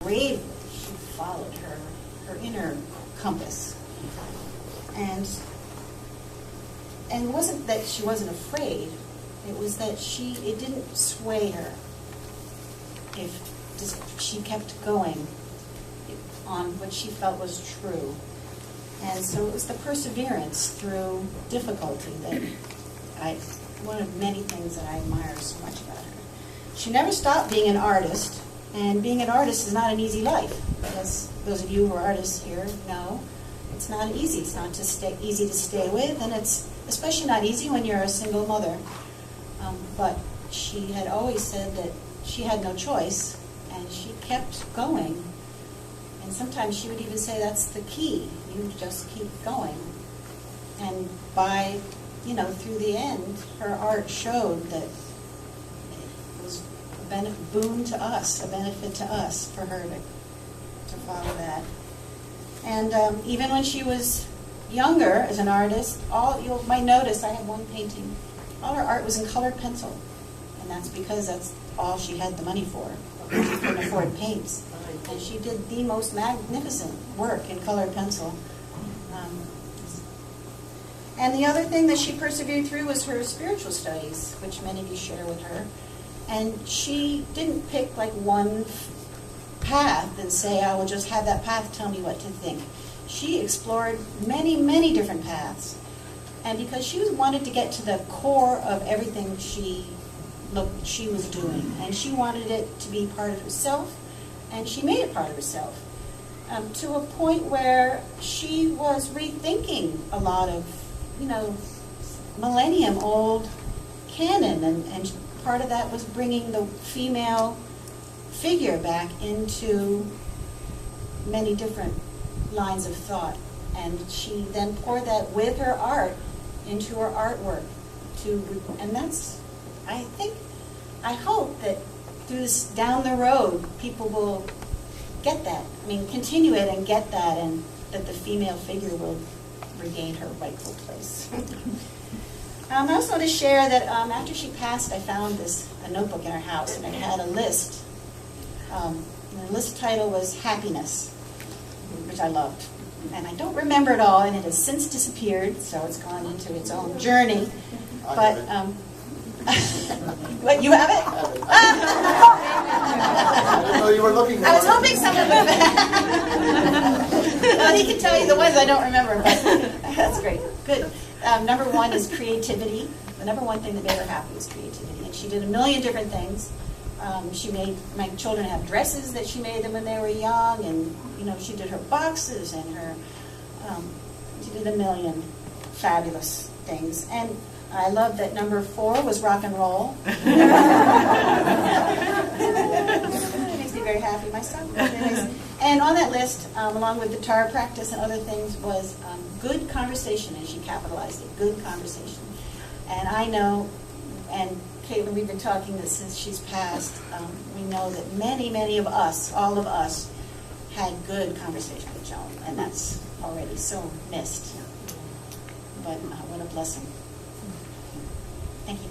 bravely she followed her inner compass. And it wasn't that she wasn't afraid, it was that it didn't sway her if she kept going on what she felt was true. And so it was the perseverance through difficulty that one of many things that I admire so much about her. She never stopped being an artist, and being an artist is not an easy life. As those of you who are artists here know, it's not easy. It's not easy to stay with, and it's especially not easy when you're a single mother. But she had always said that she had no choice, and she kept going. And sometimes she would even say, that's the key. You just keep going. And by, through the end, her art showed that it was a boon to us, a benefit to us for her to follow that. And even when she was younger as an artist, you might notice I have one painting. All her art was in colored pencil. And that's because that's all she had the money for. She couldn't afford paints. And she did the most magnificent work in colored pencil. And the other thing that she persevered through was her spiritual studies, which many of you share with her. And she didn't pick like one path and say, I will just have that path tell me what to think. She explored many, many different paths. And because she wanted to get to the core of everything she was doing. And she wanted it to be part of herself. And she made it part of herself, to a point where she was rethinking a lot of, millennium-old canon, and part of that was bringing the female figure back into many different lines of thought. And she then poured that with her art into her artwork. And that's, I hope that through this, down the road, people will get that. Continue it and get that, and that the female figure will regain her rightful place. I also want to share that after she passed, I found a notebook in her house, and it had a list. And the list title was Happiness, which I loved. And I don't remember it all, and it has since disappeared, so it's gone into its own journey. But what, you have it? I didn't know you were looking for it. I was hoping someone would. Well, he can tell you the ones I don't remember, but that's great. Good. Number one is creativity. The number one thing that made her happy was creativity. And she did a million different things. She made my children have dresses that she made them when they were young, and she did her boxes and her. She did a million fabulous things. And I love that number 4 was rock and roll. It makes me very happy myself. And on that list, along with guitar practice and other things, was good conversation, and she capitalized it, good conversation. And I know, and Caitlin, we've been talking this since she's passed, we know that many, many of us, all of us, had good conversation with Joan, and that's already so missed. But what a blessing. Thank you.